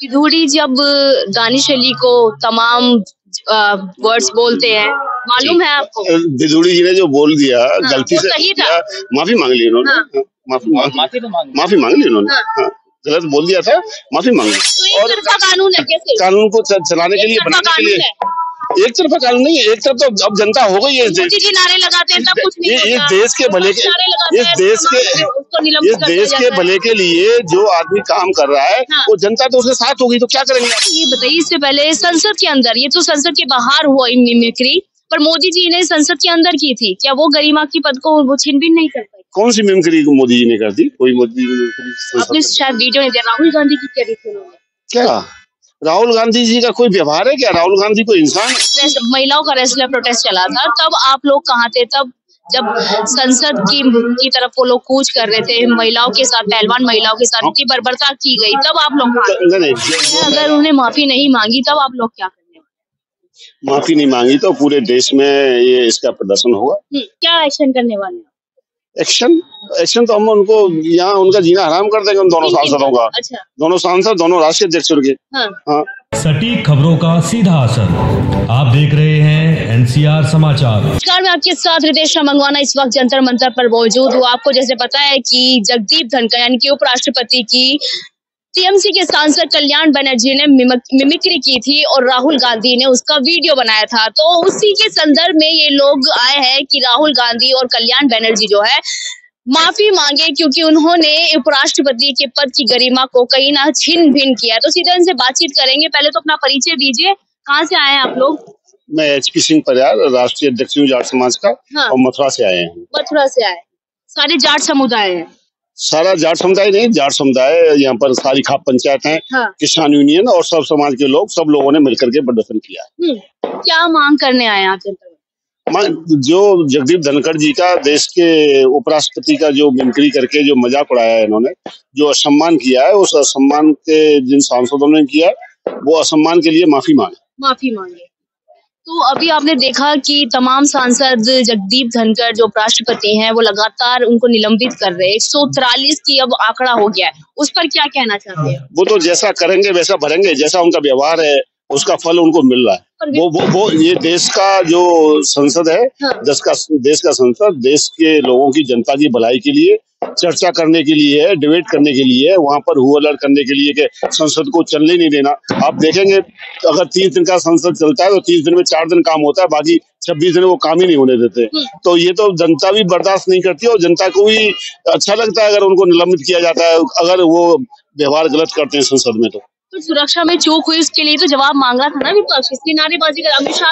विधूड़ी जब दानिश अली को तमाम वर्ड्स बोलते हैं, मालूम है आपको? विधूड़ी जी ने जो बोल दिया गलती से सही था। माफी मांग ली उन्होंने। माफी मांग ली उन्होंने। गलत बोल दिया था, माफी मांग ली। और कानून है, कैसे कानून को चलाने के लिए, बनाने के लिए एक तरफा कानून नहीं है। एक तरफ तो अब जनता हो गई है। नारे लगाते हैं तब कुछ नहीं होता। इस देश के भले के इस देश के भले के लिए जो आदमी काम कर रहा है वो जनता तो उसके साथ होगी, तो क्या करेंगे आप? ये बताइए, इससे पहले संसद के अंदर, ये तो संसद के बाहर हुआ मिमिक्री, पर मोदी जी ने संसद के अंदर की थी। क्या वो गरिमा की पद को वो छीन-बीन नहीं कर पाए? कौन सी मिमिक्री को मोदी जी ने कर दी? कोई मोदी आपने शायद वीडियो नहीं देखा, राहुल गांधी की करी थी उन्होंने। क्या राहुल गांधी जी का कोई व्यवहार है क्या? राहुल गांधी कोई इंसान है? महिलाओं का रेसलर प्रोटेस्ट चला था, तब आप लोग कहाँ थे? तब जब संसद की तरफ वो लोग कूच कर रहे थे, महिलाओं के साथ, पहलवान महिलाओं के साथ इतनी बर्बरता की गई, तब आप लोग अगर उन्हें माफी नहीं मांगी तब आप लोग क्या करने वाले? माफी नहीं मांगी तो पूरे देश में ये इसका प्रदर्शन होगा। क्या एक्शन करने वाले? एक्शन तो हम उनको यहाँ उनका जीना हराम कर देंगे, उन दोनों सांसदों का। अच्छा। दोनों सांसद, दोनों राष्ट्रीय अध्यक्ष के। हाँ। सटीक खबरों का सीधा असर। आप देख रहे हैं एनसीआर समाचार। नमस्कार, मैं आपके साथ रितेश मंगवाना इस वक्त जंतर मंतर पर मौजूद हूँ। आपको जैसे पता है कि जगदीप धनखड़ यानी कि उपराष्ट्रपति की टीएमसी के सांसद कल्याण बनर्जी ने मिमिक्री की थी और राहुल गांधी ने उसका वीडियो बनाया था। तो उसी के संदर्भ में ये लोग आए हैं कि राहुल गांधी और कल्याण बनर्जी जो है माफी मांगे, क्योंकि उन्होंने उपराष्ट्रपति के पद की गरिमा को कहीं ना छीन भिन किया। तो सीधा इनसे बातचीत करेंगे। पहले तो अपना परिचय दीजिए, कहाँ से आए हैं आप लोग? मैं HP सिंह परियार, राष्ट्रीय अध्यक्ष हूँ जाट समाज का। हाँ। और मथुरा से आए हैं। मथुरा से आए, सारे जाट समुदाय हैं? सारा जाट समुदाय नहीं, जाट समुदाय यहाँ पर सारी खाप पंचायत है। हाँ। किसान यूनियन और सब समाज के लोग, सब लोगों ने मिलकर के प्रदर्शन किया। क्या मांग करने आए आप? जो जगदीप धनखड़ जी का देश के उपराष्ट्रपति का जो मिमिक्री करके जो मजाक उड़ाया है इन्होंने, जो असम्मान किया है, उस असम्मान के जिन सांसदों ने किया वो असम्मान के लिए माफी मांगे। तो अभी आपने देखा कि तमाम सांसद जगदीप धनखड़ जो उपराष्ट्रपति हैं वो लगातार उनको निलंबित कर रहे हैं। 143 की अब आंकड़ा हो गया है, उस पर क्या कहना चाहते हैं? वो तो जैसा करेंगे वैसा भरेंगे, जैसा उनका व्यवहार है उसका फल उनको मिल रहा है। वो ये देश का जो संसद है। हाँ। देश का संसद देश के लोगों की, जनता की भलाई के लिए चर्चा करने के लिए है, डिबेट करने के लिए है, वहाँ पर हुअलड़ करने के लिए कि संसद को चलने नहीं देना। आप देखेंगे अगर 30 दिन का संसद चलता है तो 30 दिन में 4 दिन काम होता है, बाकी 26 दिन वो काम ही नहीं होने देते। तो ये तो जनता भी बर्दाश्त नहीं करती और जनता को भी अच्छा लगता है अगर उनको निलंबित किया जाता है, अगर वो व्यवहार गलत करते हैं संसद में। तो सुरक्षा में चूक हुई, उसके लिए तो जवाब मांगा था ना विपक्ष, इसकी नारेबाजी कर अमित शाह।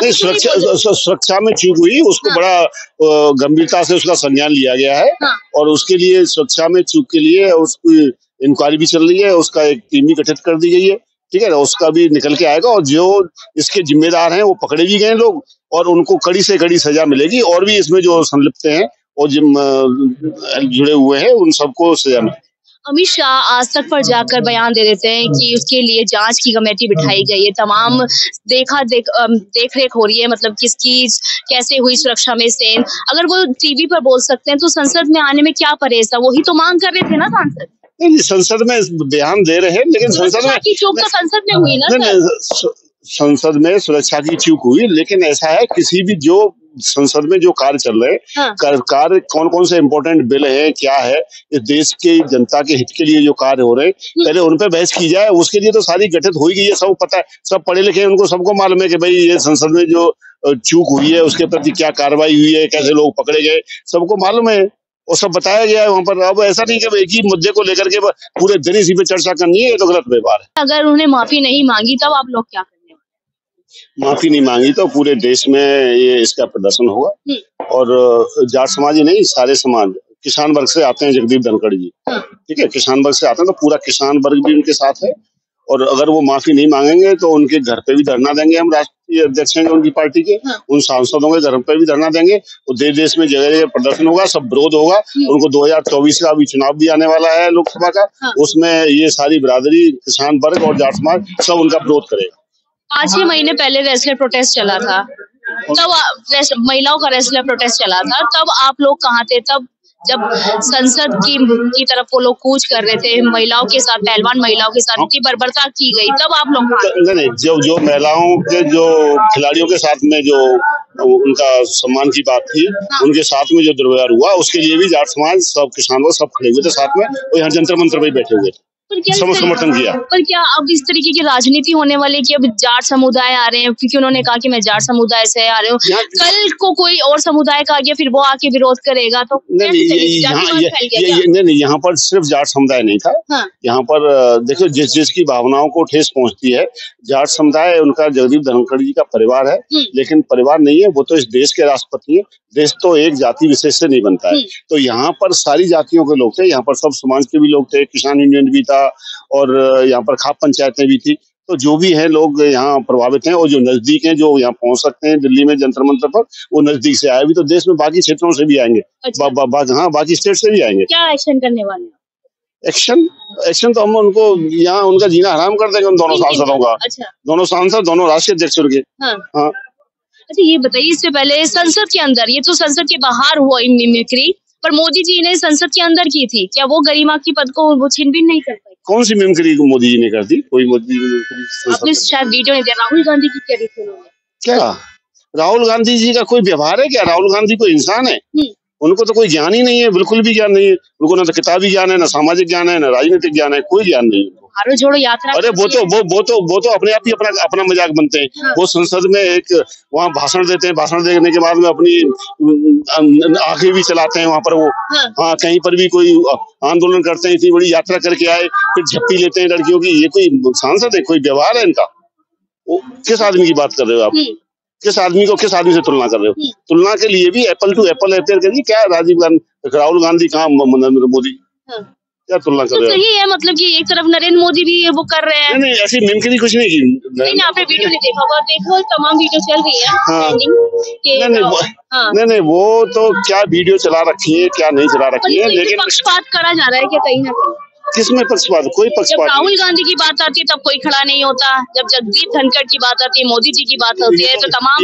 सुरक्षा में चूक हुई, उसको हाँ। बड़ा गंभीरता से उसका संज्ञान लिया गया है। हाँ। और उसके लिए सुरक्षा में चूक के लिए उसकी इंक्वायरी भी चल रही है, उसका एक टीम भी गठित कर दी गई है। ठीक है, उसका भी निकल के आएगा और जो इसके जिम्मेदार हैं वो पकड़े भी गए लोग और उनको कड़ी से कड़ी सजा मिलेगी। और भी इसमें जो संलिप्त हैं और जुड़े हुए हैं उन सबको सजा मिलेगी। अमित शाह आज तक पर जाकर बयान दे देते हैं कि उसके लिए जांच की कमेटी बिठाई गई है, तमाम देख रेख हो रही है, मतलब किसकी कैसे हुई सुरक्षा में सेन। अगर वो टीवी पर बोल सकते हैं तो संसद में आने में क्या परहेज था? वही तो मांग कर रहे थे ना सांसद। नहीं, संसद में बयान दे रहे हैं, लेकिन संसद में की चूक तो संसद में हुई ना। संसद में सुरक्षा की चूक हुई, लेकिन ऐसा है किसी भी जो संसद में जो कार्य चल रहे हैं। हाँ। कार्य कौन कौन से इम्पोर्टेंट बिल है, क्या है, इस देश के जनता के हित के लिए जो कार्य हो रहे हैं, पहले उन पे बहस की जाए। उसके लिए तो सारी गठित हो ही गई है, सब पता है, सब पढ़े लिखे हैं, उनको सबको मालूम है कि भाई ये संसद में जो चूक हुई है उसके प्रति क्या कार्रवाई हुई है, कैसे लोग पकड़े गए, सबको मालूम है और सब बताया गया है वहाँ पर। अब ऐसा नहीं कि एक ही मुद्दे को लेकर के पूरे दिन इसी पे चर्चा करनी है, ये तो गलत व्यवहार है। अगर उन्हें माफी नहीं मांगी तब आप लोग क्या? माफी नहीं मांगी तो पूरे देश में ये इसका प्रदर्शन होगा। और जाट समाज ही नहीं, सारे समाज, किसान वर्ग से आते हैं जगदीप धनखड़ जी। ठीक है, किसान वर्ग से आते हैं तो पूरा किसान वर्ग भी उनके साथ है। और अगर वो माफी नहीं मांगेंगे तो उनके घर पे भी धरना देंगे, हम राष्ट्रीय अध्यक्ष हैं उनकी पार्टी के, उन सांसदों के घर पे भी धरना देंगे। और देश में जगह जगह प्रदर्शन होगा, सब विरोध होगा। उनको 2024 का भी चुनाव भी आने वाला है लोकसभा का, उसमें ये सारी बिरादरी, किसान वर्ग और जाट समाज सब उनका विरोध करेगा। 5-6 महीने पहले रेसलर प्रोटेस्ट चला था, तब महिलाओं का रेसलर प्रोटेस्ट चला था, तब आप लोग कहाँ थे? तब जब संसद की तरफ वो लोग कूच कर रहे थे, महिलाओं के साथ, पहलवान महिलाओं के साथ इतनी बर्बरता की गई, तब आप लोग नहीं, जो महिलाओं के जो खिलाड़ियों के साथ में जो उनका सम्मान की बात थी, उनके साथ में जो दुर्व्यवहार हुआ, उसके लिए भी जाट समाज, सब किसान लोग सब खड़े हुए थे साथ में, और यहाँ जंतर मंतर पे बैठे हुए थे, समर्थन किया। पर क्या अब इस तरीके की राजनीति होने वाली कि अब जाट समुदाय आ रहे हैं, क्योंकि उन्होंने कहा कि मैं जाट समुदाय से आ रहा हूँ, कल को कोई और समुदाय का आ गया, फिर वो आके विरोध करेगा, तो नहीं, यहाँ पर सिर्फ जाट समुदाय नहीं था। हाँ। यहाँ पर देखो, जिसकी भावनाओं को ठेस पहुंचती है, जाट समुदाय उनका जगदीप धनखड़ जी का परिवार है, लेकिन परिवार नहीं है, वो तो इस देश के राष्ट्रपति है। देश तो एक जाति विशेष से नहीं बनता है, तो यहाँ पर सारी जातियों के लोग थे, यहाँ पर सब समाज के भी लोग थे, किसान यूनियन भी था, और यहाँ पर खाप पंचायतें भी थी, तो जो भी हैं लोग यहाँ प्रभावित हैं, और जो नजदीक हैं, जो यहाँ पहुंच सकते हैं दिल्ली में जंतर मंतर पर, वो नजदीक से आए भी, तो देश में बाकी क्षेत्रों से भी आएंगे। अच्छा। हाँ, बाकी स्टेट से भी आएंगे। क्या एक्शन करने वाले हैं? एक्शन तो हम उनको यहाँ उनका जीना हराम कर देंगे, उन दोनों सांसदों का। अच्छा। दोनों सांसद, दोनों राष्ट्रीय अध्यक्ष उनके। हाँ। अच्छा, ये बताइए, इससे पहले संसद के अंदर, ये तो संसद के बाहर हुआ मिमिक्री, पर मोदी जी ने संसद के अंदर की थी, क्या वो गरिमा की पद को वो छीन-बीन नहीं कर पाए? कौन सी मिमिक्री को मोदी जी ने कर दी? कोई मोदी आपने शायद वीडियो नहीं देखा, राहुल गांधी की क्या दी थी उन्होंने? क्या राहुल गांधी जी का कोई व्यवहार है क्या? राहुल गांधी कोई इंसान है? उनको तो कोई ज्ञान ही नहीं है, बिल्कुल भी ज्ञान नहीं है उनको, ना तो किताबी ज्ञान है, ना सामाजिक ज्ञान है, ना राजनीतिक ज्ञान है, कोई ज्ञान नहीं है। भारत जोड़ो यात्रा, अरे वो तो अपने आप ही अपना मजाक बनते हैं। हाँ। वो संसद में एक वहाँ भाषण देते हैं, भाषण देने के बाद में अपनी आंखें भी चलाते हैं वहाँ पर वो। हाँ, कहीं पर भी कोई आंदोलन करते हैं, इतनी बड़ी यात्रा करके आए, फिर झप्पी लेते हैं लड़कियों की। ये कोई सांसद है? कोई व्यवहार है इनका? किस आदमी की बात कर रहे हो आप? किस आदमी को किस आदमी से तुलना कर रहे हो? तुलना के लिए भी एप्पल टू एप्पल है क्या? राहुल गांधी कहाँ नरेंद्र मोदी? क्या तुलना कर रहे हो? सही है, मतलब कि एक तरफ नरेंद्र मोदी भी वो कर रहे हैं। नहीं, ऐसी मिमिक्री कुछ नहीं की। नहीं, आपने वीडियो नहीं देखा होगा, देखो तमाम वीडियो चल रही है। हाँ। नहीं, वो तो क्या वीडियो चला रखी है, क्या नहीं चला रखी है, लेकिन पक्षपात करा जा रहा है क्या कहीं ना कहीं? किसमें पक्षपात? कोई पक्षपात। जब राहुल गांधी की बात आती है तब कोई खड़ा नहीं होता, जब जगदीप धनखड़ की बात आती है, मोदी जी की बात होती है, तो तमाम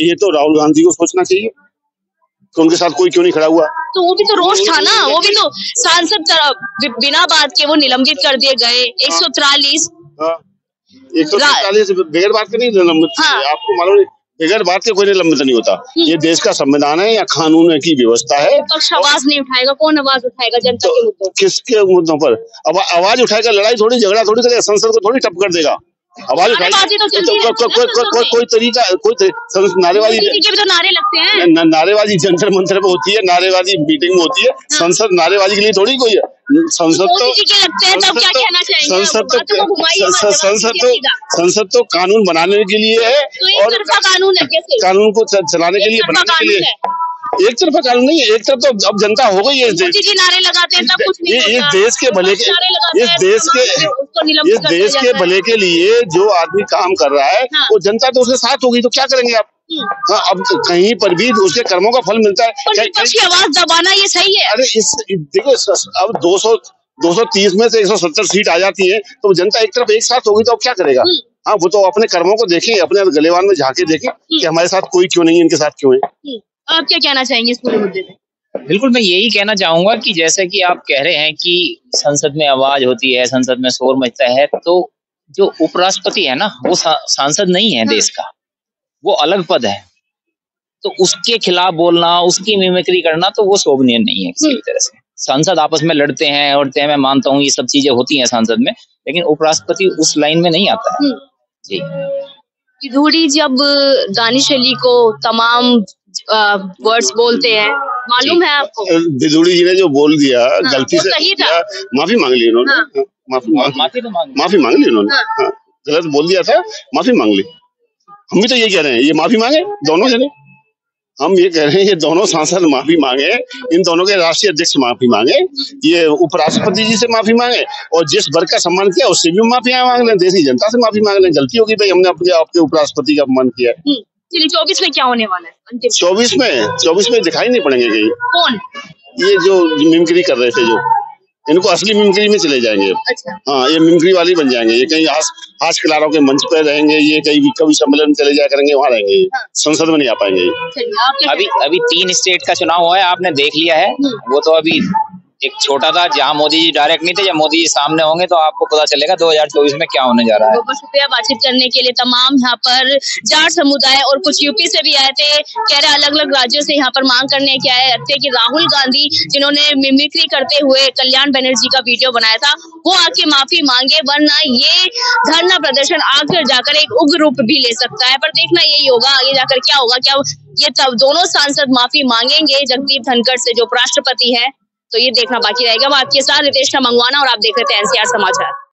ये तो राहुल गांधी को सोचना चाहिए तो उनके साथ कोई क्यों नहीं खड़ा हुआ? तो वो भी तो रोष था ना, वो भी तो सांसद बिना बात के वो निलंबित कर दिए गए। 143 बगैर बात के नहीं निलंबित। आपको मालूम नहीं, बगैर बात के कोई निलंबित नहीं होता। ये देश का संविधान है या कानून की व्यवस्था है। पक्ष आवाज नहीं उठाएगा, कौन आवाज उठाएगा जनता के मुद्दों? किसके मुद्दों पर आवाज उठाएगा? लड़ाई थोड़ी, झगड़ा थोड़ी करेगा, संसद को थोड़ी टप कर देगा। आवाज उठाएगा कोई तरीका, कोई नारेबाजी तो नारे लगते हैं, नारेबाजी जंतर मंतर पे होती है, नारेबाजी मीटिंग में होती है। संसद नारेबाजी के लिए थोड़ी कोई है। संसद तो कानून बनाने के लिए है, और कानून को चलाने के लिए, बनाने के लिए। एक तरफा कानून नहीं है, एक तरफ तो अब जनता हो गई है इस देश। नारे लगाते हैं तब कुछ नहीं होता। इस देश के भले के, इस देश के भले के लिए जो आदमी काम कर रहा है, वो जनता तो उसके साथ होगी, तो क्या करेंगे आप? हाँ, अब कहीं पर भी उसके कर्मों का फल मिलता है। आवाज दबाना ये सही है? अरे देखो, अब 230 में से 170 सीट आ जाती है, तो जनता एक तरफ एक साथ होगी, तो अब क्या करेगा? हाँ, वो तो अपने कर्मों को देखें, अपने गलेवान में झांके देखें कि हमारे साथ कोई क्यों नहीं है, इनके साथ क्यों है। आप क्या कहना चाहेंगे इस पूरे मुद्दे पे? बिल्कुल, मैं यही कहना चाहूंगा कि जैसे कि आप कह रहे हैं कि संसद में आवाज होती है, संसद में शोर मचता है, तो जो उपराष्ट्रपति है ना, वो सांसद नहीं है देश का, वो अलग पद है। तो उसके खिलाफ बोलना, उसकी मिमिक्री करना, तो वो शोभनीय नहीं है किसी भी तरह से। सांसद आपस में लड़ते हैं और मैं मानता हूँ ये सब चीजें होती हैं सांसद में, लेकिन उपराष्ट्रपति उस लाइन में नहीं आता है। जी, विधुड़ी जब दानिश अली को तमाम वर्ड्स बोलते हैं, मालूम है आपको? विधुड़ी जी ने जो बोल दिया, गलती से माफी मांग ली उन्होंने। माफी मांग ली उन्होंने। गलत बोल दिया था, माफी मांग ली। हम भी तो ये कह रहे हैं, ये माफी मांगे दोनों जने। हम ये कह रहे हैं, ये दोनों सांसद माफी मांगे, इन दोनों के राष्ट्रीय अध्यक्ष माफी मांगे, ये उपराष्ट्रपति जी से माफी मांगे, और जिस वर्ग का सम्मान किया उससे भी माफी मांग लें, देश की जनता से माफी मांग लें। गलती होगी भाई, हमने अपने आपके उपराष्ट्रपति का अपमान किया है। चलिए, 24 में क्या होने वाला है? 24 में दिखाई नहीं पड़ेंगे कहीं। कौन? ये जो मिमिक्री कर रहे थे, जो इनको असली मिमिक्री में चले जाएंगे। अच्छा। हाँ, ये मिमिक्री वाली बन जाएंगे। ये कहीं हास खिलाड़ों के मंच पे रहेंगे, ये कहीं भी कवि सम्मेलन में चले जाया करेंगे, वहाँ रहेंगे। हाँ। संसद में नहीं आ पाएंगे। अभी 3 स्टेट का चुनाव हुआ है, आपने देख लिया है। वो तो अभी एक छोटा था जहां मोदी जी डायरेक्ट नहीं थे, जब मोदी जी सामने होंगे तो आपको पता चलेगा 2024 में क्या होने जा रहा है। बहुत शुक्रिया बातचीत करने के लिए। तमाम यहाँ पर जाट समुदाय और कुछ यूपी से भी आए थे, कह रहे अलग अलग राज्यों से यहाँ पर मांग करने के आए थे कि राहुल गांधी जिन्होंने मिमिक्री करते हुए कल्याण बनर्जी का वीडियो बनाया था वो आके माफी मांगे, वरना ये धरना प्रदर्शन आगे जाकर एक उग्र रूप भी ले सकता है। पर देखना यही होगा आगे जाकर क्या होगा, क्या ये तब दोनों सांसद माफी मांगेंगे जगदीप धनखड़ से जो उपराष्ट्रपति है, तो ये देखना बाकी रहेगा। आपके साथ रितेश मंगवाना और आप देख रहे थे एनसीआर समाचार।